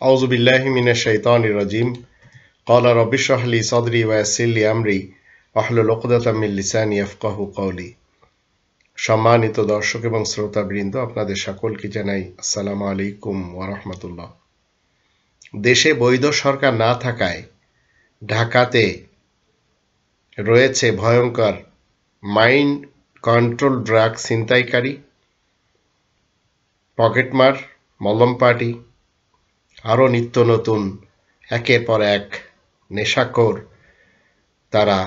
আউযু বিল্লাহি মিনাশ শাইতানির রাজিম। ক্বালা রাব্বি ইশরাহ লি সাদরি ওয়া ইয়াসসির লি আমরি ওয়াহলুল উকদাতাম মিন লিসানি ইয়াফকাহু কওলি। সম্মানিত দর্শক এবং শ্রোতাবৃন্দ, আপনাদের সকলকে জানাই আসসালামু আলাইকুম ওয়া রাহমাতুল্লাহ। দেশে বৈধ সরকার না থাকায় ঢাকাতে রয়েছে ভয়ঙ্কর মাইন্ড কন্ট্রোল ড্রাগ ছিনতাইকারী, পকেটমার, মলম পার্টি, আরও নিত্য নতুন একের পর এক নেশাখোর। তারা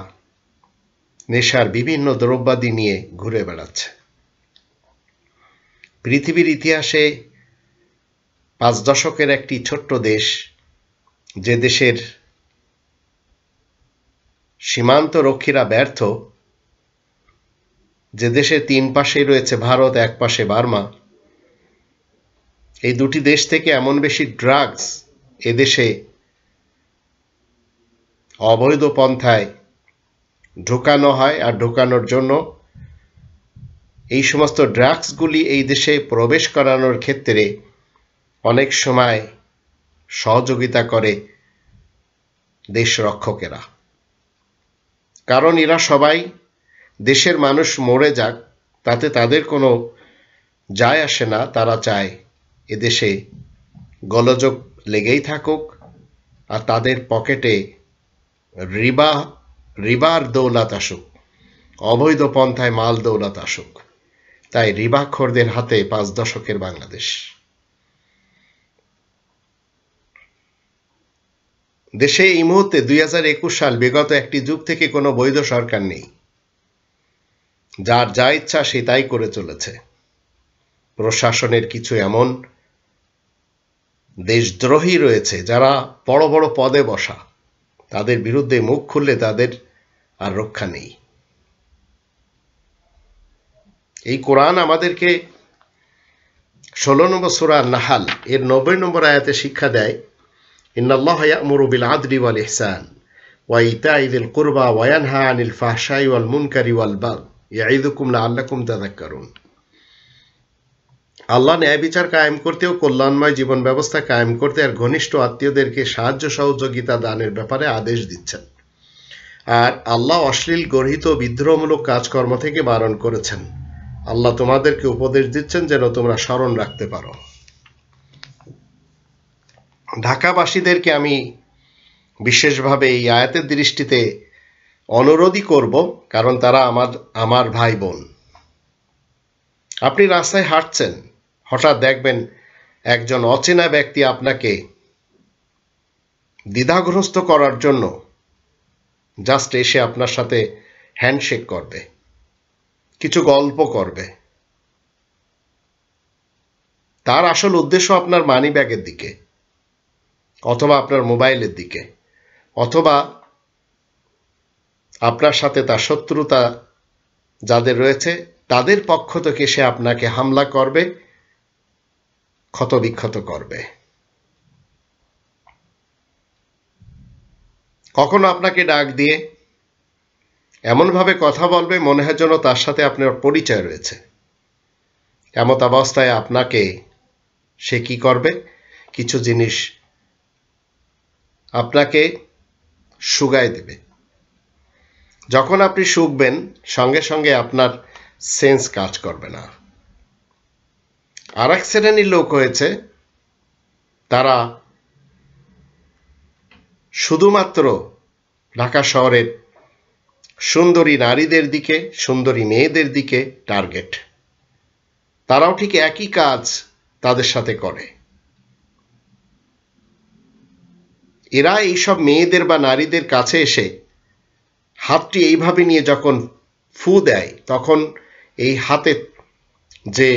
নেশার বিভিন্ন দ্রব্যাদি নিয়ে ঘুরে বেড়াচ্ছে। পৃথিবীর ইতিহাসে 5 দশকের একটি ছোট্ট দেশ, যে দেশের সীমান্ত রক্ষীরা ব্যর্থ, যে দেশের 3 পাশেই রয়েছে ভারত, এক পাশে বার্মা, এই দুটি দেশ থেকে এমন বেশি ড্রাগস এদেশে অবৈধ পন্থায় ঢোকানো হয়, আর ঢোকানোর জন্য এই সমস্ত ড্রাগসগুলি এই দেশে প্রবেশ করানোর ক্ষেত্রে অনেক সময় সহযোগিতা করে দেশ রক্ষকেরা। কারণ এরা সবাই দেশের মানুষ মরে যাক, তাতে তাদের কোনো যায় আসে না। তারা চায় এদেশে গোলযোগ লেগেই থাকুক, আর তাদের পকেটে রিবার দৌলত আসুক, অবৈধ পন্থায় মাল দৌলত আসুক। তাই রিবাখোরদের হাতে 5 দশকের বাংলাদেশ। দেশে এই মুহূর্তে 2021 সাল, বিগত একটি যুগ থেকে কোনো বৈধ সরকার নেই। যার যা ইচ্ছা সে তাই করে চলেছে। প্রশাসনের কিছু এমন দেশদ্রোহী রয়েছে যারা বড় বড় পদে বসা, তাদের বিরুদ্ধে মুখ খুললে তাদের আর রক্ষা নেই। এই কোরআন আমাদেরকে 16 নম্বর সূরা নাহাল এর 90 নম্বর আয়াতে শিক্ষা দেয়, ইন্নাল্লাহা ইয়া'মুরু বিল আদলি ওয়াল ইহসান ওয়া ইতাই যিল কুরবা ওয়া ইয়ানহা আনিল ফাহশাই ওয়াল মুনকারি ওয়াল বাগই ইয়াইযুকুম লাআল্লাকুম তাযাক্কারুন। আল্লাহ ন্যায় বিচার কায়েম করতে ও কল্যাণময় জীবন ব্যবস্থা কায়েম করতে আর ঘনিষ্ঠ আত্মীয়দেরকে সাহায্য সহযোগিতা দানের ব্যাপারে আদেশ দিচ্ছেন। আর আল্লাহ অশ্লীল গর্হিত বিদ্রোহমূলক কাজকর্ম থেকে বারণ করেছেন। আল্লাহ তোমাদেরকে উপদেশ দিচ্ছেন যেন তোমরা স্মরণ রাখতে পারো। ঢাকাবাসীদেরকে আমি বিশেষভাবে এই আয়াতের দৃষ্টিতে অনুরোধই করব, কারণ তারা আমার ভাই বোন। আপনি রাস্তায় হাঁটছেন, হঠাৎ দেখবেন একজন অচেনা ব্যক্তি আপনাকে দ্বিধাগ্রস্ত করার জন্য জাস্ট এসে আপনার সাথে হ্যান্ডশেক করবে, কিছু গল্প করবে। তার আসল উদ্দেশ্য আপনার মানি ব্যাগের দিকে, অথবা আপনার মোবাইলের দিকে, অথবা আপনার সাথে তার শত্রুতা যাদের রয়েছে তাদের পক্ষ থেকে সে আপনাকে হামলা করবে, ক্ষতবিক্ষত করবে। কখনো আপনাকে ডাক দিয়ে এমনভাবে কথা বলবে মনে হয় যেন তার সাথে আপনার পরিচয় রয়েছে। এমত অবস্থায় আপনাকে সে কি করবে, কিছু জিনিস আপনাকে শুগায় দেবে। যখন আপনি শুকবেন, সঙ্গে সঙ্গে আপনার সেন্স কাজ করবে না। আর এক শ্রেণীর লোক হয়েছে, তারা শুধুমাত্র ঢাকা শহরের সুন্দরী নারীদের দিকে, সুন্দরী মেয়েদের দিকে টার্গেট। তারাও ঠিক একই কাজ তাদের সাথে করে। এরা এইসব মেয়েদের বা নারীদের কাছে এসে হাতটি এইভাবে নিয়ে যখন ফু দেয়, তখন এই হাতে যে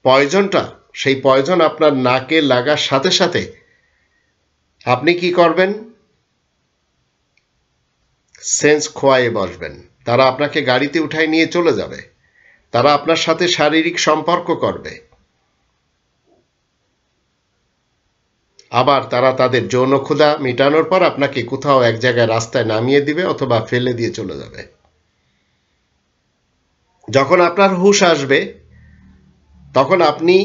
পয়জনটা, সেই পয়জন আপনার নাকে লাগার সাথে সাথে আপনি কি করবেন, সেন্স খোয়ায়ে বসবেন। তারা আপনাকে গাড়িতে উঠায় নিয়ে চলে যাবে। তারা আপনার সাথে শারীরিক সম্পর্ক করবে। আবার তারা তাদের যৌন ক্ষুধা মেটানোর পর আপনাকে কোথাও এক জায়গায় রাস্তায় নামিয়ে দিবে, অথবা ফেলে দিয়ে চলে যাবে। যখন আপনার হুঁশ আসবে, তখন আপনি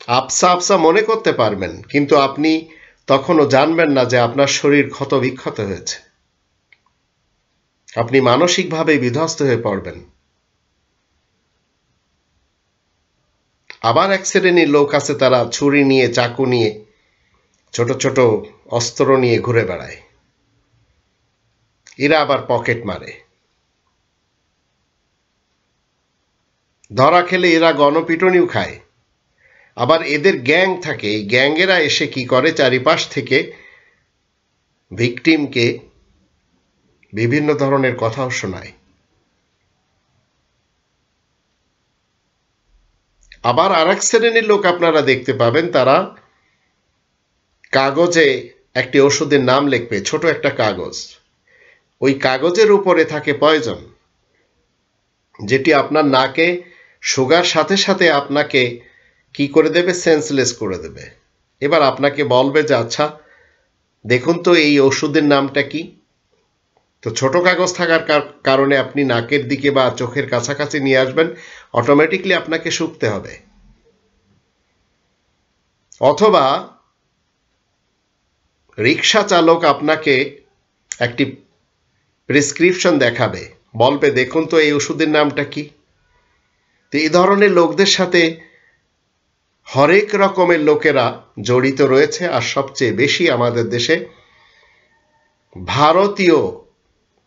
আবসা আবসা মনে করতে পারবেন, কিন্তু আপনি তখনও জানবেন না যে আপনার শরীর ক্ষত বিক্ষত হয়েছে। আপনি মানসিকভাবে বিধ্বস্ত হয়ে পড়বেন। আবার এক শ্রেণীর লোক আছে, তারা ছুরি নিয়ে, চাকু নিয়ে, ছোট ছোট অস্ত্র নিয়ে ঘুরে বেড়ায়। এরা আবার পকেট মারে। ধরা খেলে এরা গণপিটুনিও খায়। আবার এদের গ্যাং থাকে, এই গ্যাংয়েরা এসে কি করে, চারিপাশ থেকে ভিকটিমকে বিভিন্ন ধরনের কথাও শোনায়। আবার আরেক শ্রেণীর লোক আপনারা দেখতে পাবেন, তারা কাগজে একটি ওষুধের নাম লিখবে, ছোট একটা কাগজ। ওই কাগজের উপরে থাকে পয়জন, যেটি আপনার নাকে সুগার সাথে সাথে আপনাকে কি করে দেবে, সেন্সলেস করে দেবে। এবার আপনাকে বলবে যে আচ্ছা দেখুন তো এই ওষুধের নামটা কি। তো ছোট কাগজ থাকার কারণে আপনি নাকের দিকে বা চোখের কাছাকাছি নিয়ে আসবেন, অটোমেটিকলি আপনাকে শুকতে হবে। অথবা রিক্সা চালক আপনাকে একটি প্রেসক্রিপশন দেখাবে, বলবে দেখুন তো এই ওষুধের নামটা কি। তো এই ধরনের লোকদের সাথে হরেক রকমের লোকেরা জড়িত রয়েছে। আর সবচেয়ে বেশি আমাদের দেশে ভারতীয়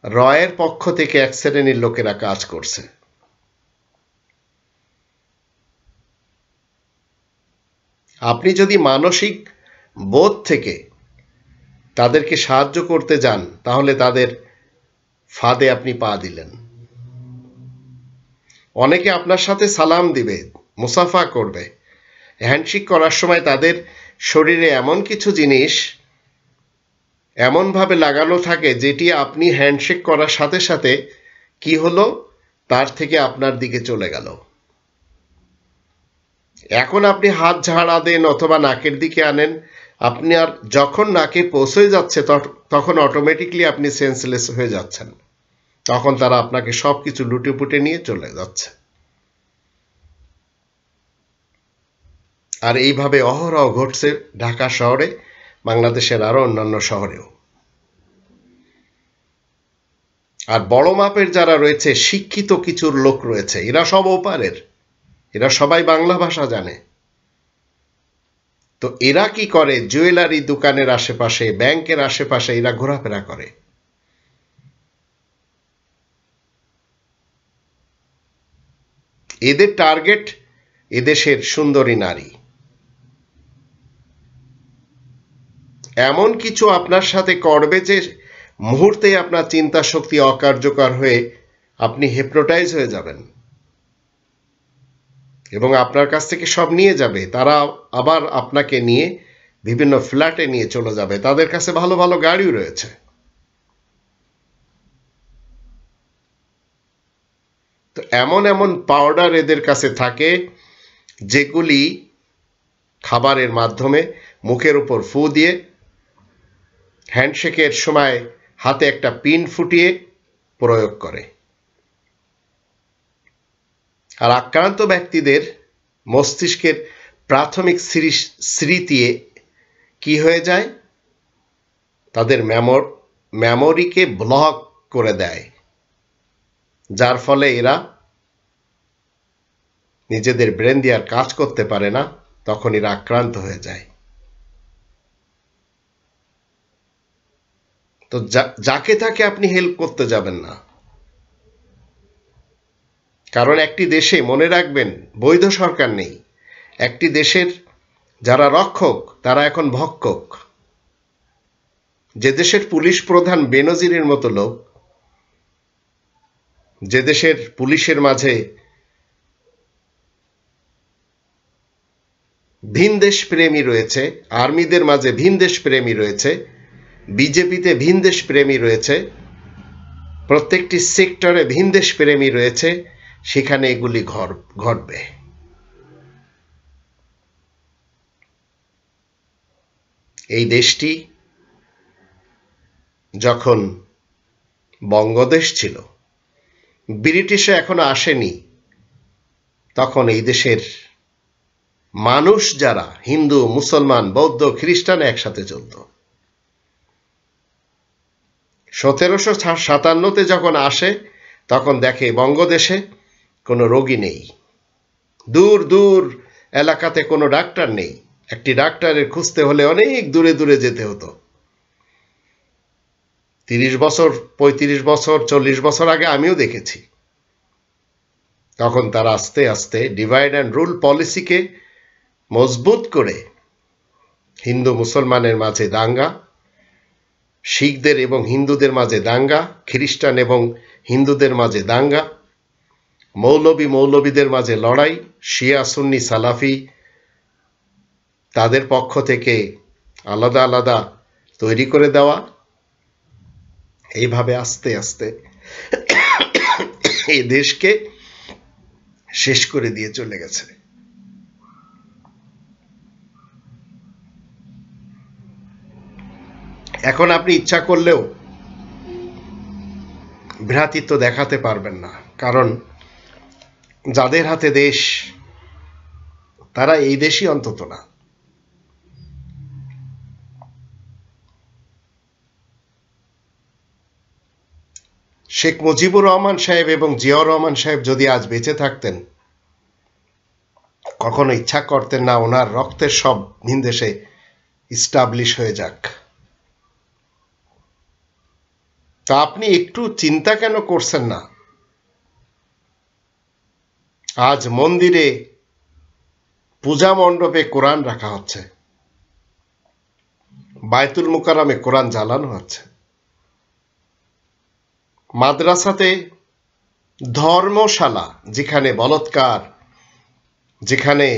রয়ের পক্ষ থেকে এক শ্রেণীর লোকেরা কাজ করছে। আপনি যদি মানসিক বোধ থেকে তাদেরকে সাহায্য করতে যান, তাহলে তাদের ফাঁদে আপনি পা দিলেন। অনেকে আপনার সাথে সালাম দিবে, মুসাফা করবে, হ্যান্ডশেক করার সময় তাদের শরীরে এমন কিছু জিনিস এমনভাবে লাগানো থাকে, যেটি আপনি হ্যান্ডশেক করার সাথে সাথে কি হলো, তার থেকে আপনার দিকে চলে গেল। এখন আপনি হাত ঝাড়া দেন অথবা নাকের দিকে আনেন, আপনার যখন নাকে পৌঁছে যাচ্ছে তখন অটোমেটিকলি আপনি সেন্সলেস হয়ে যাচ্ছেন। তখন তারা আপনাকে সবকিছু লুটেপুটে নিয়ে চলে যাচ্ছে। আর এইভাবে অহরহ ঘটছে ঢাকা শহরে, বাংলাদেশের আরো অন্যান্য শহরেও। আর বড় মাপের যারা রয়েছে, শিক্ষিত কিছু লোক রয়েছে, এরা সব ওপারের, এরা সবাই বাংলা ভাষা জানে। তো এরা কি করে, জুয়েলারি দোকানের আশেপাশে, ব্যাংকের আশেপাশে এরা ঘোরাফেরা করে। এদের টার্গেট এদেশের সুন্দরী নারী। এমন কিছু আপনার সাথে করবে যে মুহূর্তে আপনার চিন্তা শক্তি অকার্যকর হয়ে আপনি হিপনোটাইজ হয়ে যাবেন এবং আপনার কাছ থেকে সব নিয়ে যাবে। তারা আবার আপনাকে নিয়ে বিভিন্ন ফ্ল্যাটে নিয়ে চলে যাবে, তাদের কাছে ভালো ভালো গাড়িও রয়েছে। তো এমন এমন পাউডার এদের কাছে থাকে, যেগুলি খাবারের মাধ্যমে মুখের উপর ফু দিয়ে, হ্যান্ডশেকের সময় হাতে একটা পিন ফুটিয়ে প্রয়োগ করে। আর আক্রান্ত ব্যক্তিদের মস্তিষ্কের প্রাথমিক স্মৃতি কি হয়ে যায়, তাদের মেমোরিকে ব্লক করে দেয়, যার ফলে এরা নিজেদের ব্রেন দিয়ে আর কাজ করতে পারে না, তখন এরা আক্রান্ত হয়ে যায়। তো যাকে তাকে আপনি হেল্প করতে যাবেন না, কারণ একটি দেশে মনে রাখবেন বৈধ সরকার নেই। একটি দেশের যারা রক্ষক তারা এখন ভক্ষক। যে দেশের পুলিশ প্রধান বেনজিরের মতো লোক, যে দেশের পুলিশের মাঝে ভিনদেশ প্রেমী রয়েছে, আর্মিদের মাঝে ভিনদেশ প্রেমী রয়েছে, বিজেপিতে ভিনদেশ প্রেমী রয়েছে, প্রত্যেকটি সেক্টরে ভিনদেশ প্রেমী রয়েছে, সেখানে এগুলি ঘটবে। এই দেশটি যখন বঙ্গদেশ ছিল, ব্রিটিশে এখনো আসেনি, তখন এই দেশের মানুষ যারা হিন্দু, মুসলমান, বৌদ্ধ, খ্রিস্টান একসাথে চলত। 1757-তে যখন আসে তখন দেখে বঙ্গদেশে কোনো রোগী নেই, দূর দূর এলাকাতে কোনো ডাক্তার নেই। একটি ডাক্তারের খুঁজতে হলে অনেক দূরে দূরে যেতে হতো। 30 বছর, 35 বছর, 40 বছর আগে আমিও দেখেছি। তখন তারা আস্তে আস্তে ডিভাইড অ্যান্ড রুল পলিসিকে মজবুত করে হিন্দু মুসলমানের মাঝে দাঙ্গা, শিখদের এবং হিন্দুদের মাঝে দাঙ্গা, খ্রিস্টান এবং হিন্দুদের মাঝে দাঙ্গা, মৌলবীদের মাঝে লড়াই, শিয়া সুন্নি সালাফি তাদের পক্ষ থেকে আলাদা আলাদা তৈরি করে দেওয়া। এইভাবে আস্তে আস্তে এই দেশকে শেষ করে দিয়ে চলে গেছে। এখন আপনি ইচ্ছা করলেও ভ্রাতৃত্ব দেখাতে পারবেন না, কারণ যাদের হাতে দেশ তারা এই দেশই অন্তত না। শেখ মুজিবুর রহমান সাহেব এবং জিয়াউর রহমান সাহেব যদি আজ বেঁচে থাকতেন, কখনো ইচ্ছা করতেন না ওনার রক্তের সব ভিনদেশে ইস্টাবলিশ হয়ে যাক। তা আপনি একটু চিন্তা কেন করছেন না? আজ মন্দিরে, পূজা মণ্ডপে কোরআন রাখা হচ্ছে, বায়তুল মুকাররমে কোরআন জ্বালানো হচ্ছে, মাদ্রাসাতে ধর্মশালা, যেখানে বলৎকার, যেখানে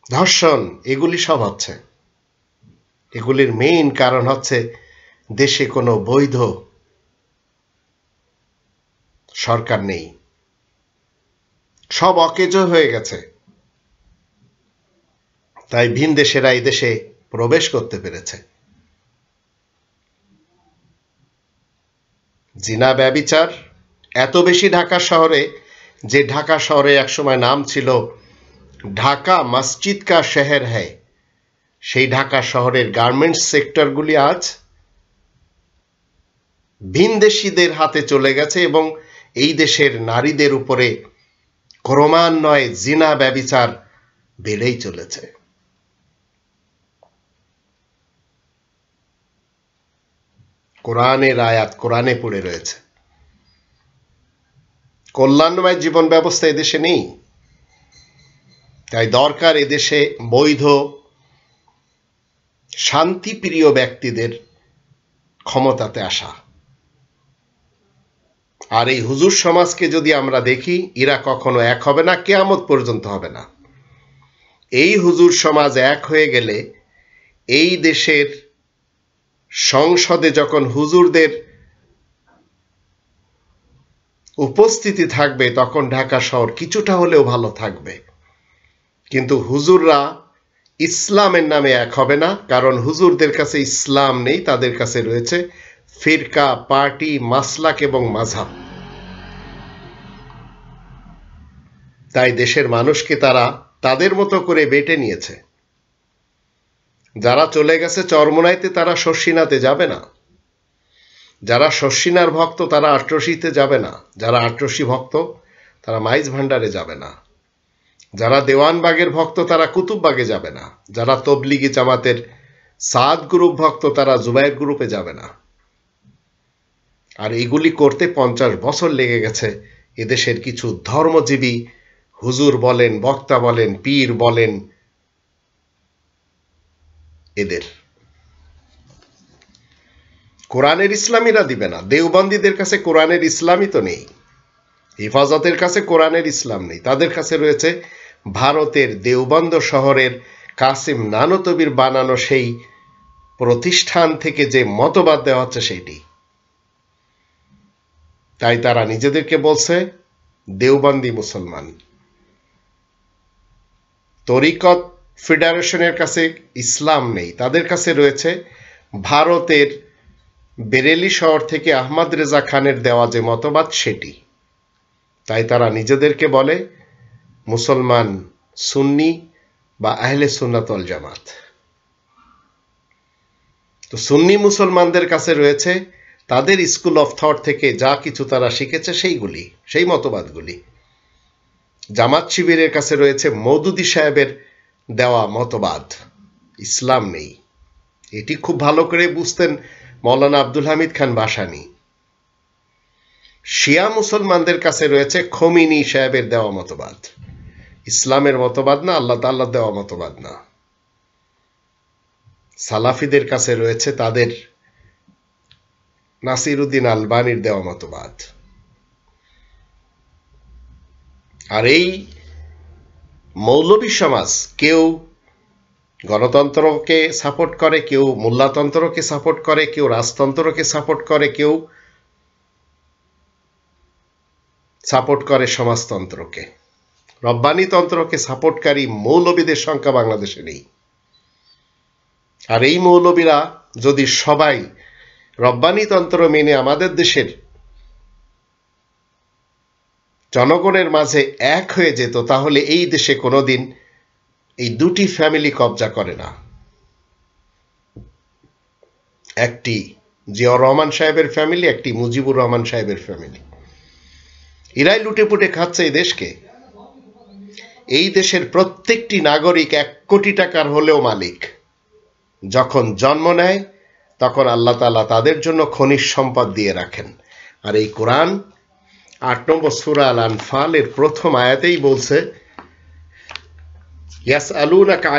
ধর্ষণ, এগুলি সব হচ্ছে। এগুলির মেইন কারণ হচ্ছে দেশে কোনো বৈধ সরকার নেই, সব অকেজো হয়ে গেছে। তাই ভিন দেশেরা এই দেশে প্রবেশ করতে পেরেছে। জিনা ব্যভিচার এত বেশি ঢাকা শহরে, যে ঢাকা শহরে একসময় নাম ছিল ঢাকা মসজিদ কা শহর হ্যায়, সেই ঢাকা শহরের গার্মেন্টস সেক্টরগুলি আজ ভিনদেশীদের হাতে চলে গেছে এবং এই দেশের নারীদের উপরে ক্রমান্বয়ে জিনা ব্যভিচার বেড়েই চলেছে। কোরআনের আয়াত কোরআনে পড়ে রয়েছে। কল্যাণময় জীবন ব্যবস্থা এদেশে নেই। তাই দরকার এদেশে বৈধ শান্তিপ্রিয় ব্যক্তিদের ক্ষমতাতে আসা। আর এই হুজুর সমাজকে যদি আমরা দেখি, এরা কখনো এক হবে না, কিয়ামত পর্যন্ত হবে না। এই হুজুর সমাজ এক হয়ে গেলে এই দেশের সংসদে যখন হুজুরদের উপস্থিতি থাকবে, তখন ঢাকা শহর কিছুটা হলেও ভালো থাকবে। কিন্তু হুজুররা ইসলামের নামে এক হবে না, কারণ হুজুরদের কাছে ইসলাম নেই, তাদের কাছে রয়েছে ফিরকা, পার্টি, মাসলাক এবং মাযহাব। তাই দেশের মানুষকে তারা তাদের মতো করে বেটে নিয়েছে। যারা চলে গেছে চরমোনাইতে, তারা শর্ষিনাতে যাবে না। যারা শর্ষিনার ভক্ত তারা আটরশিতে যাবে না। যারা আটরশি ভক্ত তারা মাইজ ভান্ডারে যাবে না। যারা দেওয়ানবাগের ভক্ত তারা কুতুববাগে যাবে না। যারা তবলিগি জামাতের সাদ গ্রুপ ভক্ত তারা জুবাইর গ্রুপে যাবে না। আর এগুলি করতে 50 বছর লেগে গেছে এদেশের কিছু ধর্মজীবী হুজুর বলেন, বক্তা বলেন, পীর বলেন, এদের। কোরআনের ইসলামীরা দিবে না। দেওবন্দীদের কাছে কোরআনের ইসলামই তো নেই। হেফাজতের কাছে কোরআনের ইসলাম নেই। তাদের কাছে রয়েছে ভারতের দেওবন্দ শহরের কাসিম নানতবির বানানো সেই প্রতিষ্ঠান থেকে যে মতবাদ দেওয়া হচ্ছে সেইটি। তাই তারা নিজেদেরকে বলছে দেওবন্দি মুসলমান। তরিকত ফেডারেশনের কাছে ইসলাম নেই, তাদের কাছে রয়েছে ভারতের বেরেলি শহর থেকে আহমদ রেজা খানের দেওয়া যে মতবাদ সেটি। তাই তারা নিজেদেরকে বলে মুসলমান সুন্নি বা আহলে সুন্নাত ওয়াল জামাত। তো সুন্নি মুসলমানদের কাছে রয়েছে তাদের স্কুল অফ থট থেকে যা কিছু তারা শিখেছে সেইগুলি, সেই মতবাদগুলি। জামাত শিবিরের কাছে রয়েছে মওদুদী সাহেবের দেওয়া মতবাদ, ইসলাম নেই। এটি খুব ভালো করে বুঝতেন মৌলানা আব্দুল হামিদ খান ভাসানী। শিয়া মুসলমানদের কাছে রয়েছে খোমিনি সাহেবের দেওয়া মতবাদ, ইসলামের মতবাদ না, আল্লাহ তাআলার দেওয়া মতবাদ না। সালাফিদের কাছে রয়েছে তাদের নাসিরউদ্দিন আলবানির দেওয়া মতবাদ। আর এই মৌলবী সমাজ কেউ গণতন্ত্রকে সাপোর্ট করে, কেউ মোল্লাতন্ত্রকে সাপোর্ট করে, কেউ রাজতন্ত্রকে সাপোর্ট করে, কেউ সাপোর্ট করে সমাজতন্ত্রকে। রব্বানিতন্ত্রকে সাপোর্টকারী মৌলবীদের সংখ্যা বাংলাদেশে নেই। আর এই মৌলবীরা যদি সবাই রব্বানিতন্ত্র মেনে আমাদের দেশের জনগণের মাঝে এক হয়ে যেত, তাহলে এই দেশে কোনোদিন এই দুটি ফ্যামিলি কবজা করে না। একটি জিয়াউর রহমান সাহেবের ফ্যামিলি, একটি মুজিবুর রহমান সাহেবের ফ্যামিলি। এরাই লুটেপুটে খাচ্ছে এই দেশকে। এই দেশের প্রত্যেকটি নাগরিক 1 কোটি টাকার হলেও মালিক। যখন জন্ম নেয় তখন আল্লাহ তাআলা তাদের জন্য খনিজ সম্পদ দিয়ে রাখেন। আর এই কোরআন 8 নম্বর সূরা আল আনফালের প্রথম আয়াতেই বলছে, ইয়াসআলুনাকা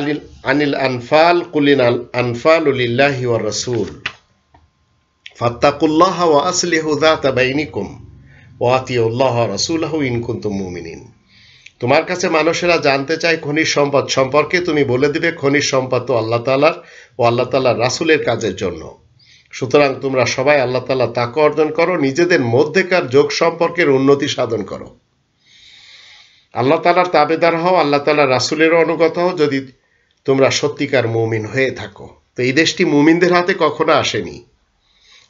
আনিল আনফাল কুলিল আনফালু লিল্লাহি ওয়ার রাসূল ফাত্তাকুল্লাহা ওয়া আসলিহু যাতা বাইনিকুম ওয়া আতিউল্লাহ ওয়া রাসূলাহু ইন কুনতুম মুমিনিন। তোমার কাছে মানুষেরা জানতে চায় খনিজ সম্পদ সম্পর্কে, তুমি বলে দিবে খনিজ সম্পদ তো আল্লাহ তাআলার ও আল্লাহ তাআলার রাসূলের কাজের জন্য। সুতরাং তোমরা সবাই আল্লাহ তাআলা তাকওয়া অর্জন করো, নিজেদের মধ্যেকার যোগ সম্পর্কের উন্নতি সাধন করো, আল্লাহ তাআলার তাবেদার হও, আল্লাহ তাআলার রাসূলেরও অনুগত হও, যদি তোমরা সত্যিকার মুমিন হয়ে থাকো। তো এই দেশটি মুমিনদের হাতে কখনো আসেনি।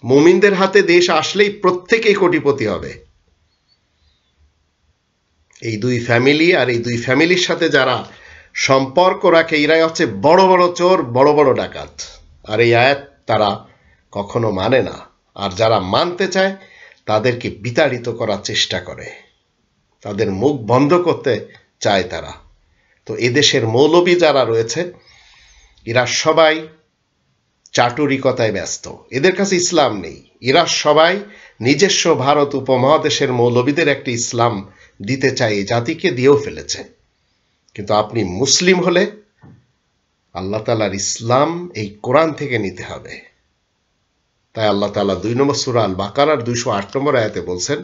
মুমিনদের হাতে দেশ আসলেই প্রত্যেকেই কোটিপতি হবে। এই দুই ফ্যামিলি আর এই দুই ফ্যামিলির সাথে যারা সম্পর্ক রাখে, এরাই হচ্ছে বড় বড় চোর, বড় বড় ডাকাত। আর এই আয়াত তারা কখনো মানে না। আর যারা মানতে চায় তাদেরকে বিতাড়িত করার চেষ্টা করে, তাদের মুখ বন্ধ করতে চায় তারা। তো এদেশের মৌলবী যারা রয়েছে এরা সবাই চাটুরিকতায় ব্যস্ত। এদের কাছে ইসলাম নেই। এরা সবাই নিজস্ব ভারত উপমহাদেশের মৌলবীদের একটি ইসলাম দিতে চায়, জাতিকে দিয়েও ফেলেছে। কিন্তু আপনি মুসলিম হলে আল্লাহ তাআলার ইসলাম এই কোরআন থেকে নিতে হবে। তাই আল্লাহ তাআলা 2 নম্বর সূরা আল বাকারার 208 নম্বর আয়াতে বলছেন,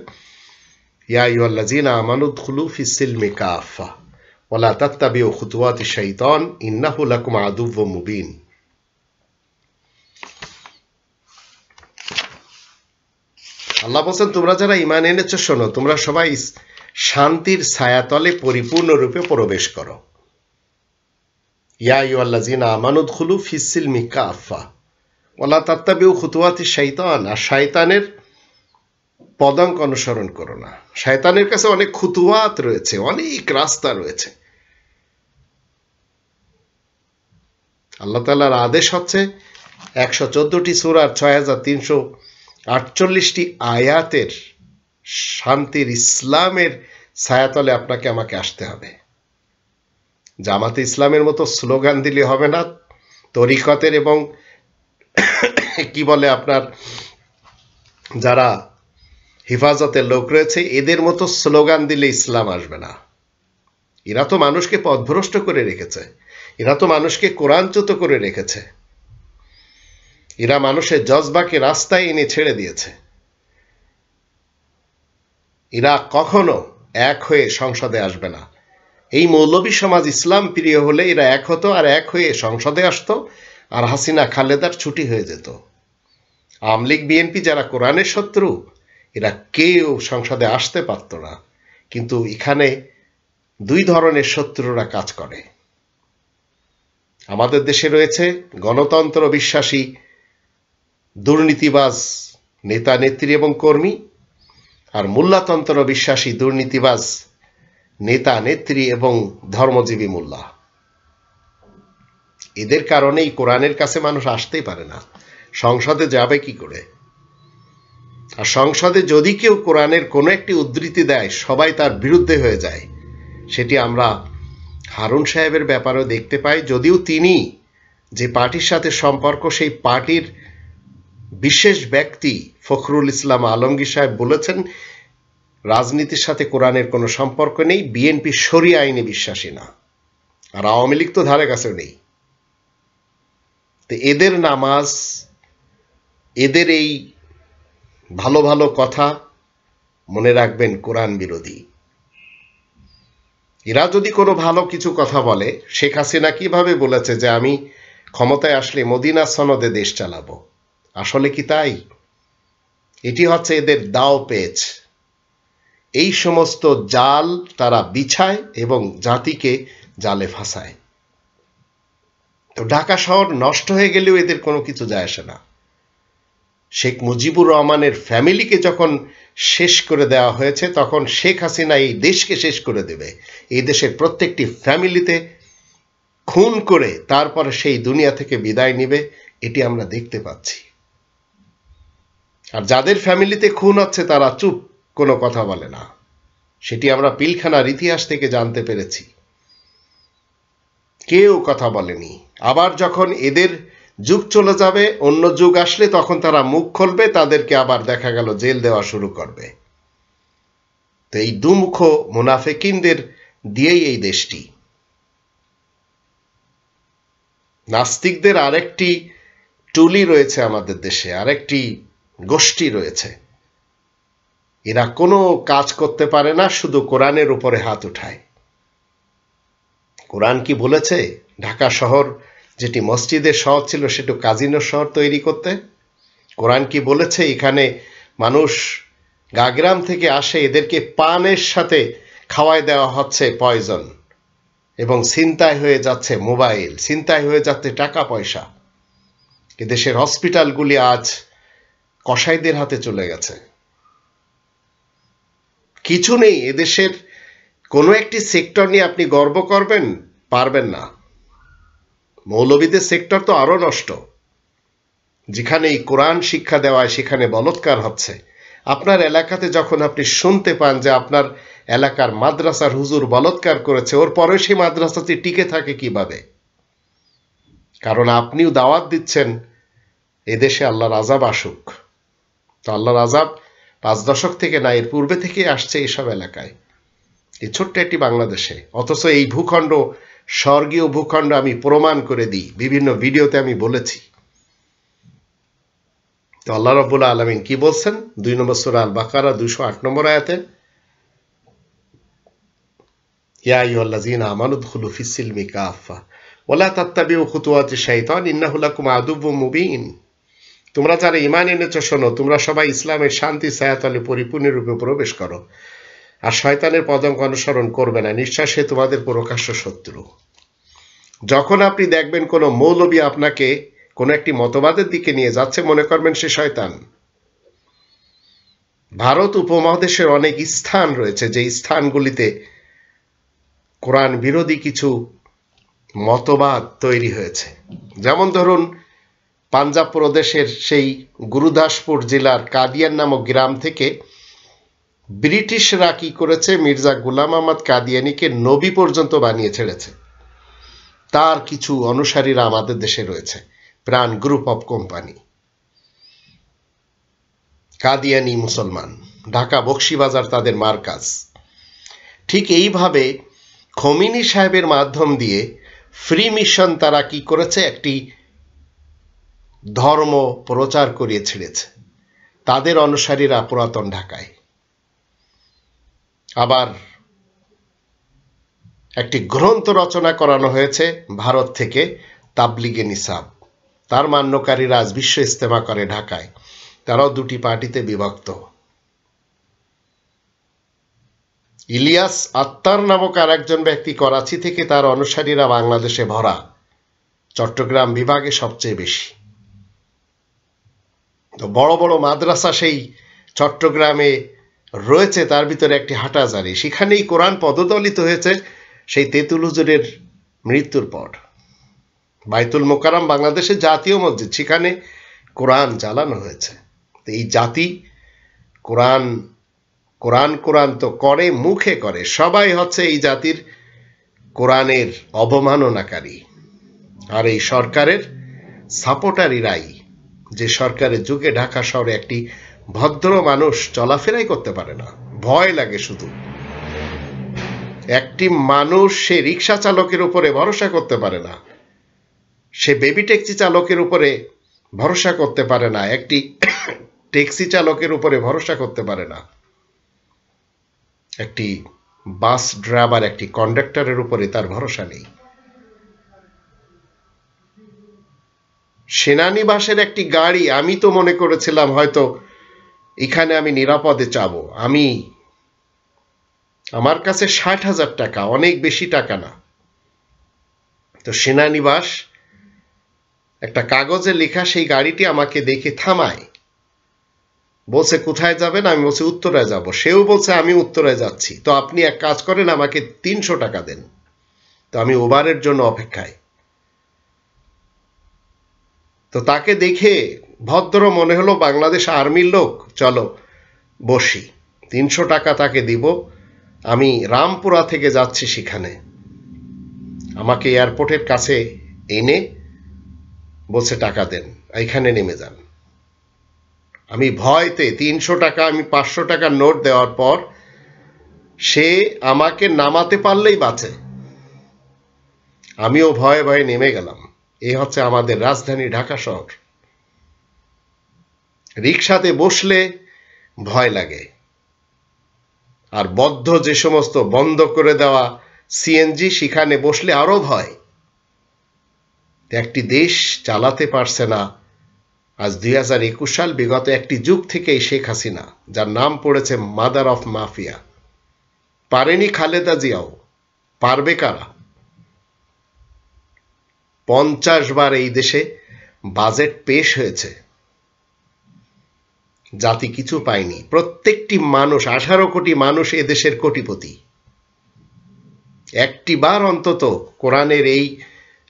ইয়া আইয়ুহাল্লাযীনা আমানু দুখুলু ফিস সিলমি কাফা ওয়া লা তাত্তাবিউ খুতুওয়াতিশ শাইতান ইন্নাহু লাকুম আদুউম মুবিন। আল্লাহ বলেন, তোমরা যারা ঈমান এনেছো শোনো, তোমরা সবাই শান্তির ছায়াতলে পরিপূর্ণরূপে প্রবেশ করো। ইয়া আইয়ুহাল্লাযীনা আমানু দুখুলু ফিস সিলমি কাফা ওয়া লা তাত্তাবিউ খুতুওয়াতিশ শাইতান। আর শয়তানের পদাঙ্ক অনুসরণ করো না। শয়তানের কাছে অনেক খুতুওয়াত রয়েছে, অনেক রাস্তা রয়েছে। আল্লাহ তাআলার আদেশ হচ্ছে 114টি সূরার 6348টি আয়াতের শান্তির ইসলামের ছায়াতলে আপনাকে আমাকে আসতে হবে। জামাতে ইসলামের মতো স্লোগান দিলে হবে না, তরিকতের এবং কি বলে আপনার যারা হেফাজতের লোক রয়েছে এদের মতো স্লোগান দিলে ইসলাম আসবে না। এরা তো মানুষকে পথভ্রষ্ট করে রেখেছে, এরা তো মানুষকে কোরআনচ্যুত করে রেখেছে, এরা মানুষের জজবাকে রাস্তায় এনে ছেড়ে দিয়েছে। এরা কখনো এক হয়ে সংসদে আসবে না। এই মৌলবী সমাজ ইসলাম প্রিয় হলে এরা এক হতো, আর এক হয়ে সংসদে আসতো, আর হাসিনা খালেদার ছুটি হয়ে যেত। আওয়ামী লীগ বিএনপি যারা কোরআনের শত্রু, এরা কেউ সংসদে আসতে পারত না। কিন্তু এখানে 2 ধরনের শত্রুরা কাজ করে। আমাদের দেশে রয়েছে গণতন্ত্র বিশ্বাসী দুর্নীতিবাজ নেতা নেত্রী এবং কর্মী, আর মোল্লাতন্ত্র বিশ্বাসী দুর্নীতিবাজ নেতা নেত্রী এবং ধর্মজীবী মোল্লা। এদের কারণেই কোরআনের কাছে মানুষ আসতেই পারে না, সংসদে যাবে কি করে? আর সংসদে যদি কেউ কোরআনের কোনো একটি উদ্ধৃতি দেয় সবাই তার বিরুদ্ধে হয়ে যায়। সেটি আমরা হারুন সাহেবের ব্যাপারেও দেখতে পাই, যদিও তিনি যে পার্টির সাথে সম্পর্ক সেই পার্টির বিশেষ ব্যক্তি ফখরুল ইসলাম আলমগীর সাহেব বলেছেন রাজনীতির সাথে কোরআনের কোনো সম্পর্ক নেই, বিএনপি শরিয়া আইনে বিশ্বাসী না, আর আওয়ামী লীগ তো ধারে কাছেও নেই। তো এদের নামাজ, এদের এই ভালো ভালো কথা মনে রাখবেন কোরআন বিরোধী। এরা যদি কোনো ভালো কিছু কথা বলে, শেখ হাসিনা কিভাবে বলেছে যে আমি ক্ষমতায় আসলে মদিনা সনদে দেশ চালাবো, আসলে কি তাই? এটি হচ্ছে এদের দাও পেচ। এই সমস্ত জাল তারা বিছায় এবং জাতিকে জালে ফাঁসায়। তো ঢাকা শহর নষ্ট হয়ে গেলেও এদের কোনো কিছু যায় আসে না। শেখ মুজিবুর রহমানের ফ্যামিলিকে যখন শেষ করে দেওয়া হয়েছে, তখন শেখ হাসিনা এই দেশকে শেষ করে দেবে। এই দেশের প্রত্যেকটি ফ্যামিলিতে খুন করে তারপরে সেই দুনিয়া থেকে বিদায় নিবে, এটি আমরা দেখতে পাচ্ছি। আর যাদের ফ্যামিলিতে খুন হচ্ছে তারা চুপ, কোনো কথা বলে না। সেটি আমরা পিলখানার ইতিহাস থেকে জানতে পেরেছি, কেউ কথা বলেনি। আবার যখন এদের যুগ চলে যাবে, অন্য যুগ আসলে তখন তারা মুখ খুলবে, তাদেরকে আবার দেখা গেল জেল দেওয়া শুরু করবে। তো এই দুমুখ মুনাফিকিনদের দিয়েই এই দেশটি। নাস্তিকদের আরেকটি টুলি রয়েছে আমাদের দেশে, আরেকটি গোষ্ঠী রয়েছে। এরা কোনো কাজ করতে পারে না, শুধু কোরআনের উপরে হাত উঠায়। কোরআন কি বলেছে ঢাকা শহর যেটি মসজিদের শহর ছিল সেটা কাজিনো শহর তৈরি করতে? কোরআন কি বলেছে এখানে মানুষ গাগ্রাম থেকে আসে, এদেরকে পানের সাথে খাওয়াই দেওয়া হচ্ছে পয়জন, এবং ছিনতাই হয়ে যাচ্ছে মোবাইল, ছিনতাই হয়ে যাচ্ছে টাকা পয়সা? এদেশের হসপিটালগুলি আজ কসাইদের হাতে চলে গেছে। কিছু নেই এদেশের, কোনো একটি সেক্টর নিয়ে আপনি গর্ব করবেন পারবেন না। মৌলবীদের সেক্টর তো আরো নষ্ট। যেখানে এই কোরআন শিক্ষা দেওয়ায় সেখানে বলৎকার হচ্ছে। আপনার এলাকাতে যখন আপনি শুনতে পান যে আপনার এলাকার মাদ্রাসার হুজুর বলৎকার করেছে, ওর পরে সেই মাদ্রাসাটি টিকে থাকে কিভাবে? কারণ আপনিও দাওয়াত দিচ্ছেন এদেশে আল্লাহর আযাব আসুক। তো আল্লাহর আযাব 5 দশক থেকে না, এর পূর্বে থেকে আসছে এইসব এলাকায়, এই ছোট্ট একটি বাংলাদেশে। অথচ এই ভূখণ্ড স্বর্গীয় ভূখণ্ড, আমি প্রমাণ করে দিই, বিভিন্ন ভিডিওতে আমি বলেছি। তো আল্লাহ রাব্বুল আলামিন কি বলছেন 2 নম্বর সূরা আল বাকারা 208 নম্বর আয়াতে, ইয়া আইয়ুহাল্লাযীনা আমানু দুখুলু ফিস-সিলমি কাফা ওয়া লা তাত্তাবিউ খুতুওয়াতিশ শাইতান ইন্নাহু লাকুম আদুউম মুবিন। তোমরা যারা ঈমান এনেছো শোনো, তোমরা সবাই ইসলামের শান্তি ছায়াতলে পরিপূর্ণরূপে প্রবেশ করো, আর শয়তানের পদাঙ্ক অনুসরণ করবে না, নিশ্চয় সে তোমাদের প্রকাশ্য শত্রু। যখন আপনি দেখবেন কোনো মৌলবী আপনাকে কোনো একটি মতবাদের দিকে নিয়ে যাচ্ছে, মনে করবেন সে শয়তান। ভারত উপমহাদেশের অনেক স্থান রয়েছে যে স্থানগুলিতে কোরআন বিরোধী কিছু মতবাদ তৈরি হয়েছে। যেমন ধরুন পাঞ্জাব প্রদেশের সেই গুরুদাসপুর জেলার কাদিয়ান নামক গ্রাম থেকে ব্রিটিশরা কি করেছে, মির্জা গোলাম আহমদ কাদিয়ানিকে নবী পর্যন্ত বানিয়ে ছেড়েছে। তার কিছু অনুসারীরা আমাদের দেশে রয়েছে, প্রাণ গ্রুপ অফ কোম্পানি, কাদিয়ানি মুসলমান, ঢাকা বকশীবাজার তাদের মারকাজ। ঠিক এইভাবে খোমেনি সাহেবের মাধ্যম দিয়ে ফ্রি মিশন তারা কি করেছে, একটি ধর্ম প্রচার করিয়ে ছেড়েছে তাদের অনুসারীরা পুরাতন ঢাকায়। আবার একটি গ্রন্থ রচনা করানো হয়েছে ভারত থেকে, তাবলিগে নিসাব, তার মান্যকারীরা আজ বিশ্ব ইস্তেমা করে ঢাকায়। তারাও 2টি পার্টিতে বিভক্ত। ইলিয়াস আত্তার নামক আর একজন ব্যক্তি করাচি থেকে, তার অনুসারীরা বাংলাদেশে ভরা, চট্টগ্রাম বিভাগে সবচেয়ে বেশি। তো বড় বড় মাদ্রাসা সেই চট্টগ্রামে রয়েছে, তার ভিতরে একটি হাটাজারি, সেখানেই কোরআন পদদলিত হয়েছে সেই তেঁতুল হুজুরের মৃত্যুর পর। বাইতুল মোকাররম বাংলাদেশের জাতীয় মসজিদ, সেখানে কোরআন জ্বালানো হয়েছে। তো এই জাতি কোরআন কোরআন কোরআন তো করে, মুখে করে, সবাই হচ্ছে এই জাতির কোরআনের অবমাননাকারী। আর এই সরকারের সাপোর্টারিরাই, যে সরকারের যুগে ঢাকা শহরে একটি ভদ্র মানুষ চলাফেরাই করতে পারে না, ভয় লাগে শুধু। একটি মানুষ সে রিক্সা চালকের উপরে ভরসা করতে পারে না, সে বেবি ট্যাক্সি চালকের উপরে ভরসা করতে পারে না, একটি ট্যাক্সি চালকের উপরে ভরসা করতে পারে না, একটি বাস ড্রাইভার, একটি কন্ডাক্টরের উপরে তার ভরসা নেই। সেনানিবাসের একটি গাড়ি, আমি তো মনে করেছিলাম হয়তো এখানে আমি নিরাপদে যাব। আমার কাছে ৬০,০০০ টাকা, অনেক বেশি টাকা না। তো সেনানিবাস একটা কাগজে লেখা সেই গাড়িটি আমাকে দেখে থামায়, বলছে কোথায় যাবেন? আমি বলছি উত্তরায় যাব। সেও বলছে আমি উত্তরায় যাচ্ছি, তো আপনি এক কাজ করেন, আমাকে ৩০০ টাকা দেন। তো আমি উবারের জন্য অপেক্ষায়। তো তাকে দেখে ভদ্র মনে হলো, বাংলাদেশ আর্মির লোক, চলো বসি, ৩০০ টাকা তাকে দিব। আমি রামপুরা থেকে যাচ্ছি সেখানে, আমাকে এয়ারপোর্টের কাছে এনে বলছে টাকা দেন, এখানে নেমে যান। আমি ভয়তে ৩০০ টাকা, আমি ৫০০ টাকার নোট দেওয়ার পর সে আমাকে নামাতে পারলেই বাঁচে। আমিও ভয়ে ভয়ে নেমে গেলাম। এই হচ্ছে আমাদের রাজধানী ঢাকা শহর। রিক্সাতে বসলে ভয় লাগে, আর বদ্ধ যে সমস্ত বন্ধ করে দেওয়া সিএনজি, সেখানে বসলে আরো ভয়। একটি দেশ চালাতে পারছে না আজ ২০২১ সাল, বিগত একটি যুগ থেকেই শেখ হাসিনা, যার নাম পড়েছে মাদার অফ মাফিয়া। পারেনি খালেদা জিয়াও, পারবে কারা? ৫০ বার এই দেশে বাজেট পেশ হয়েছে, জাতি কিছু পায়নি। প্রত্যেকটি মানুষ, ১৮ কোটি মানুষ এদেশের কোটিপতি। একটি বার অন্তত কোরআনের এই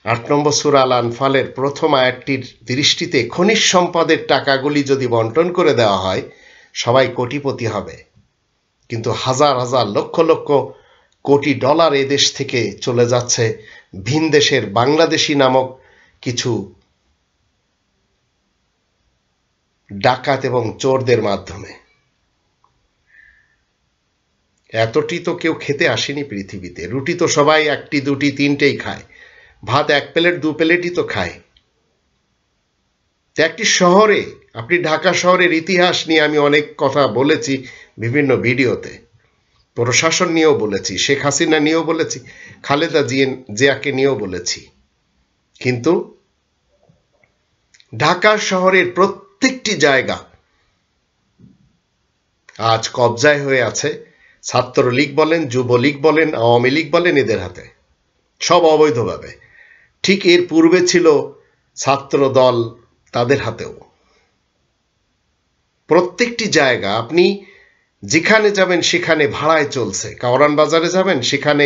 ৮ নম্বর সূরা আল আনফালের প্রথম আয়াতটির দৃষ্টিতে খনিজ সম্পদের টাকাগুলি যদি বন্টন করে দেওয়া হয়, সবাই কোটিপতি হবে। কিন্তু হাজার হাজার লক্ষ লক্ষ কোটি ডলার এদেশ থেকে চলে যাচ্ছে ভিন দেশের বাংলাদেশি নামক কিছু ডাকাত এবং চোরদের মাধ্যমে। এতটি তো কেউ খেতে আসেনি পৃথিবীতে। রুটি তো সবাই একটি, দুটি, তিনটেই খায়, ভাত ১ প্লেট ২ প্লেটই তো খায়। একটি শহরে, আপনি ঢাকা শহরের ইতিহাস নিয়ে আমি অনেক কথা বলেছি বিভিন্ন ভিডিওতে, প্রশাসন নিয়েও বলেছি, শেখ হাসিনা নিয়েও বলেছি, খালেদা জিয়াকে নিয়েও বলেছি। কিন্তু ঢাকা শহরের প্রত্যেকটি জায়গা আজ কবজায় হয়ে আছে ছাত্রলীগ বলেন, যুবলীগ বলেন, আওয়ামী লীগ বলেন, এদের হাতে, সব অবৈধভাবে। ঠিক এর পূর্বে ছিল ছাত্র দল, তাদের হাতেও। প্রত্যেকটি জায়গা আপনি যেখানে যাবেন সেখানে ভাড়ায় চলছে। কাওরান বাজারে যাবেন, সেখানে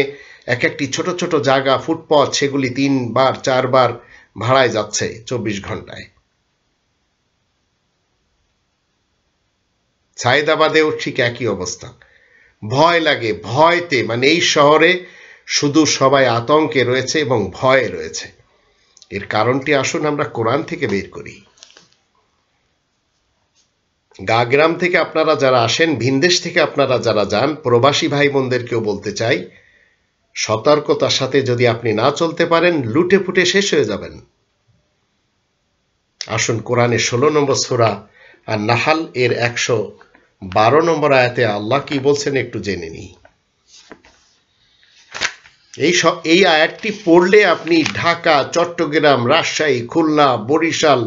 এক একটি ছোট ছোট জায়গা, ফুটপাথ, সেগুলি ৩ বার ৪ বার ভাড়ায় যাচ্ছে ২৪ ঘন্টায়। সায়েদাবাদেও ঠিক একই অবস্থা। ভয় লাগে, ভয়তে, মানে এই শহরে শুধু সবাই আতঙ্কে রয়েছে এবং ভয়ে রয়েছে। এর কারণটি আসুন আমরা কোরআন থেকে বের করি। গাগ্রাম থেকে আপনারা যারা আসেন, ভিনদেশ থেকে আপনারা যারা যান, প্রবাসী ভাই বোনদেরকেও বলতে চাই, সতর্কতার সাথে যদি আপনি না চলতে পারেন, লুটে ফুটে শেষ হয়ে যাবেন। আসুন কোরআনের ১৬ নম্বর সূরা আর নাহাল এর ১১২ নম্বর আয়াতে আল্লাহ কি বলছেন একটু জেনে নিই। এই আয়াতটি পড়লে আপনি ঢাকা, চট্টগ্রাম, রাজশাহী, খুলনা, বরিশাল,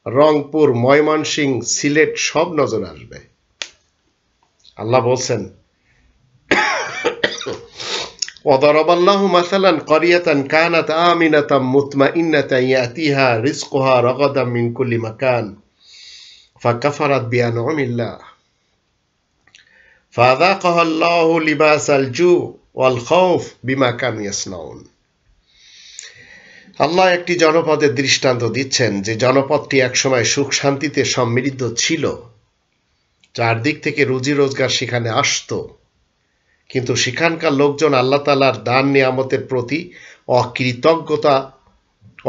রংপুর, ময়মনসিংহ, সিলেট সব নজর আসবে। আল্লাহ বলছেন, وضرب الله مثلا قرية كانت آمنة مطمئنة يأتيها رزقها رغدا من كل مكان فكفرت بأنعم الله فأذاقها الله لباس الجوع والخوف بما كانوا يصنعون। আল্লাহ একটি জনপদের দৃষ্টান্ত দিচ্ছেন যে জনপদটি একসময় সুখ শান্তিতে সমৃদ্ধ ছিল, চারদিক থেকে রুজি রোজগার সেখানে আসতো, কিন্তু সেখানকার লোকজন আল্লাহ তাআলার দান নিয়ামতের প্রতি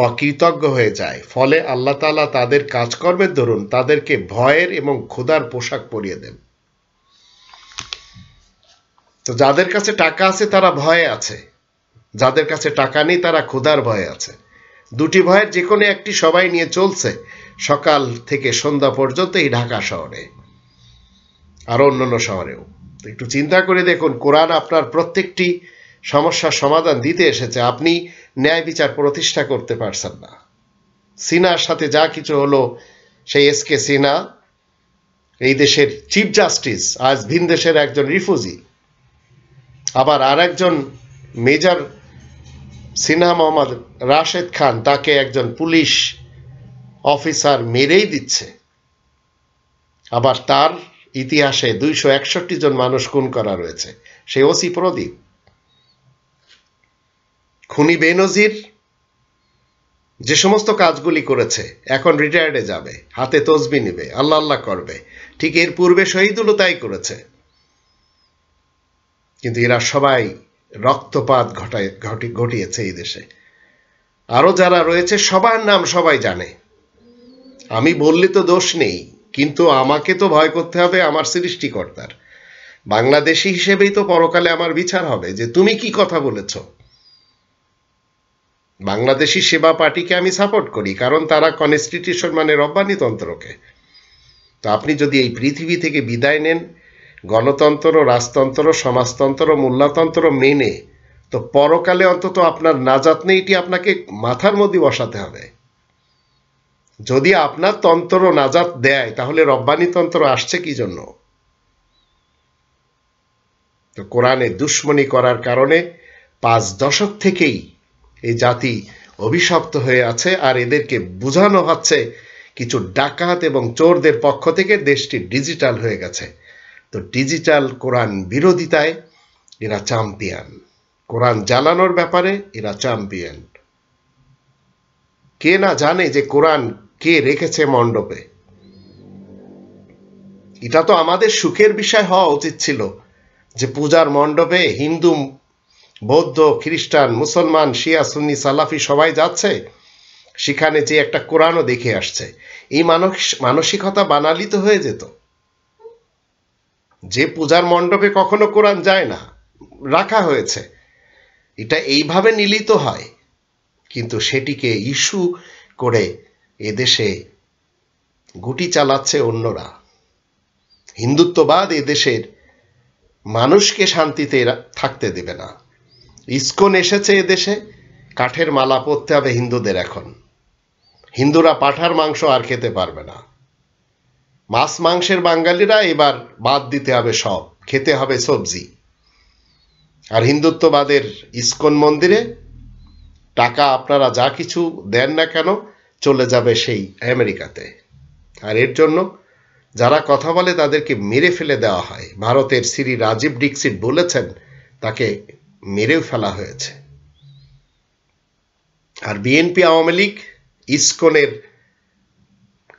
অকৃতজ্ঞ হয়ে যায়। ফলে আল্লাহ তাআলা তাদের কাজকর্মের দরুন তাদেরকে ভয়ের এবং ক্ষুধার পোশাক পরিয়ে দেন। তো যাদের কাছে টাকা আছে তারা ভয়ে আছে, যাদের কাছে টাকা নেই তারা ক্ষুধার ভয়ে আছে। দুটি ভয়ের যে কোনো একটি সবাই নিয়ে চলছে সকাল থেকে সন্ধ্যা পর্যন্ত এই ঢাকা শহরে, আরো অন্যান্য শহরেও। একটু চিন্তা করে দেখুন, কোরআন আপনার প্রত্যেকটি সমস্যার সমাধান দিতে এসেছে। আপনি ন্যায় বিচার প্রতিষ্ঠা করতে পারছেন না। সিনহার সাথে যা কিছু হলো, সেই এসকে সিনহা এই দেশের চিফ জাস্টিস, আজ ভিন দেশের একজন রিফিউজি। আবার আর একজন মেজর সিনহা মোহাম্মদ রাশেদ খান, তাকে একজন পুলিশ অফিসার মেরেই দিচ্ছে। আবার তার ইতিহাসে 261 জন মানুষ খুন করা রয়েছে। সে ওসি প্রদীপ। খুনি বেনজির যে সমস্ত কাজগুলি করেছে, এখন রিটায়ার্ডে যাবে, হাতে তসবি নেবে, আল্লাহ আল্লাহ করবে। ঠিক এর পূর্বে শহীদুলও তাই করেছে। কিন্তু এরা সবাই রক্তপাত ঘটিয়েছে এই দেশে। আরো যারা রয়েছে সবার নাম সবাই জানে। আমি বললে তো দোষ নেই, কিন্তু আমাকে তো ভয় করতে হবে আমার সৃষ্টিকর্তার। বাংলাদেশি হিসেবেই তো পরকালে আমার বিচার হবে যে তুমি কি কথা বলেছ। বাংলাদেশি সেবা পার্টিকে আমি সাপোর্ট করি, কারণ তারা কনস্টিটিউশন মানে রব্বানিতন্ত্রকে। তো আপনি যদি এই পৃথিবী থেকে বিদায় নেন গণতন্ত্র, রাজতন্ত্র, সমাজতন্ত্র, মূল্যতন্ত্র মেনে, তো পরকালে অন্তত আপনার নাজাত নেই, এটি আপনাকে মাথার মধ্যে বসাতে হবে। যদি আপনার তন্ত্র নাজাত দেয়, তাহলে রব্বানিতন্ত্র আসছে কি জন্য? তো কোরআনে দুশ্মনী করার কারণে 5 দশক থেকেই এই জাতি অভিশপ্ত হয়ে আছে। আর এদেরকে বোঝানো হচ্ছে কিছু ডাকাত এবং চোরদের পক্ষ থেকে দেশটি ডিজিটাল হয়ে গেছে। তো ডিজিটাল কোরআন বিরোধিতায় এরা চ্যাম্পিয়ন, কোরআন জ্বালানোর ব্যাপারে এরা চ্যাম্পিয়ন। কে না জানে যে কোরআন কে রেখেছে মণ্ডপে? এটা তো আমাদের সুখের বিষয় হওয়া উচিত ছিল যে পূজার মণ্ডপে হিন্দু, বৌদ্ধ, খ্রিস্টান, মুসলমান, শিয়া, সুন্নি, সালাফি সবাই যাচ্ছে, সেখানে যে একটা কোরআনও দেখে আসছে। এই মানসিকতা বানালিত হয়ে যেত। যে পূজার মণ্ডপে কখনো কোরআন যায় না, রাখা হয়েছে, এটা এইভাবে নিলিত হয়। কিন্তু সেটিকে ইস্যু করে এদেশে গুটি চালাচ্ছে অন্যরা। হিন্দুত্ববাদ এদেশের মানুষকে শান্তিতে থাকতে দেবে না। ইসকন এসেছে এদেশে, কাঠের মালা পরতে হবে হিন্দুদের। এখন হিন্দুরা পাঁঠার মাংস আর খেতে পারবে না। মাছ মাংসের বাঙালিরা এবার বাদ দিতে হবে, সব খেতে হবে সবজি। আর হিন্দুত্ববাদের ইসকন মন্দিরে টাকা আপনারা যা কিছু দেন না কেন চলে যাবে সেই আমেরিকাতে। আর এর জন্য যারা কথা বলে তাদেরকে মেরে ফেলে দেওয়া হয়। ভারতের শ্রী রাজীব দীক্ষিত বলেছেন তাকে মেরেও ফেলা হয়েছে। আর বিএনপি, আওয়ামী লীগ, ইসকনের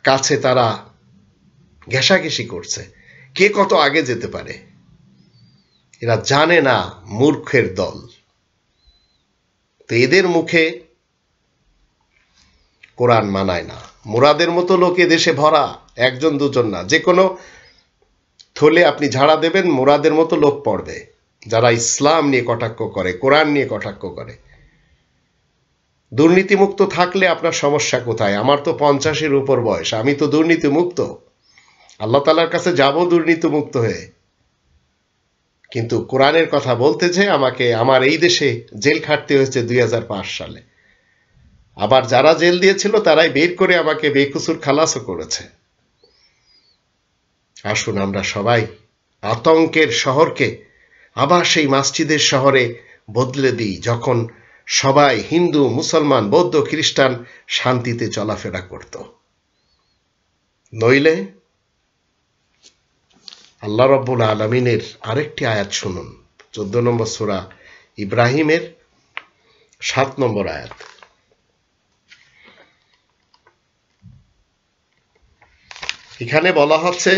কাছে তারা ঘেঁষাঘেঁষি করছে কে কত আগে যেতে পারে। এরা জানে না, মূর্খের দল। তো এদের মুখে কোরআন মানায় না। মুরাদের মতো লোক দেশে ভরা, একজন দুজন না। যে কোনো থলে আপনি ঝাড়া দেবেন, মুরাদের মতো লোক পড়বে যারা ইসলাম নিয়ে কটাক্ষ করে, কোরআন নিয়ে কটাক্ষ করে। দুর্নীতিমুক্ত থাকলে আপনার সমস্যা কোথায়? আমার তো 50-এর উপর বয়স, আমি তো দুর্নীতিমুক্ত। আল্লাহ তাআলার কাছে যাব দুর্নীতিমুক্ত হয়ে। কিন্তু কোরআনের কথা বলতে যে আমাকে আমার এই দেশে জেল খাটতে হয়েছে 2005 সালে। আবার যারা জেল দিয়েছিল তারাই বের করে আমাকে বেকসুর খালাসও করেছে। আসুন আমরা সবাই আতঙ্কের শহরকে আবার সেই মসজিদের শহরে বদলে দিই, যখন সবাই হিন্দু, মুসলমান, বৌদ্ধ, খ্রিস্টান শান্তিতে চলাফেরা করত। নইলে আল্লাহ রাব্বুল আলামিনের আরেকটি আয়াত শুনুন, 14 নম্বর সূরা ইব্রাহিমের 7 নম্বর আয়াত। এখানে বলা হচ্ছে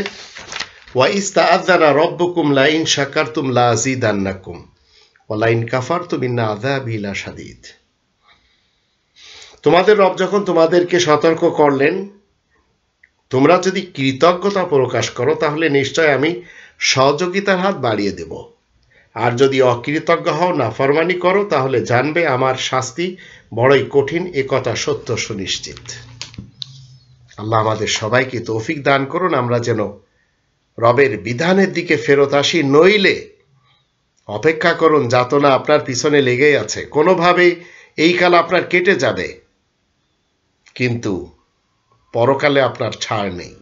ওয়া ইস্তাআযানা রাব্বুকুম লাইন শাকারতুম লাযিদান্নাকুম ওয়া লাইন কাফারতুম ইন্না আযাবি লাশাদীদ। তোমাদের রব যখন তোমাদেরকে সতর্ক করলেন তোমরা যদি কৃতজ্ঞতা প্রকাশ করো তাহলে নিশ্চয় আমি সহযোগিতার হাত বাড়িয়ে দেব, আর যদি অকৃতজ্ঞ হও নাফরমানি করো তাহলে জানবে আমার শাস্তি বড়ই কঠিন, এ কথা সত্য সুনিশ্চিত। আল্লাহ আমাদের সবাইকে তৌফিক দান করুন আমরা যেন রবের বিধানের দিকে ফেরত আসি, নইলে অপেক্ষা করুন, যাতনা আপনার পিছনে লেগেই আছে, কোনোভাবেই এই কাল আপনার কেটে যাবে কিন্তু পরকালে আপনার ছাড় নেই।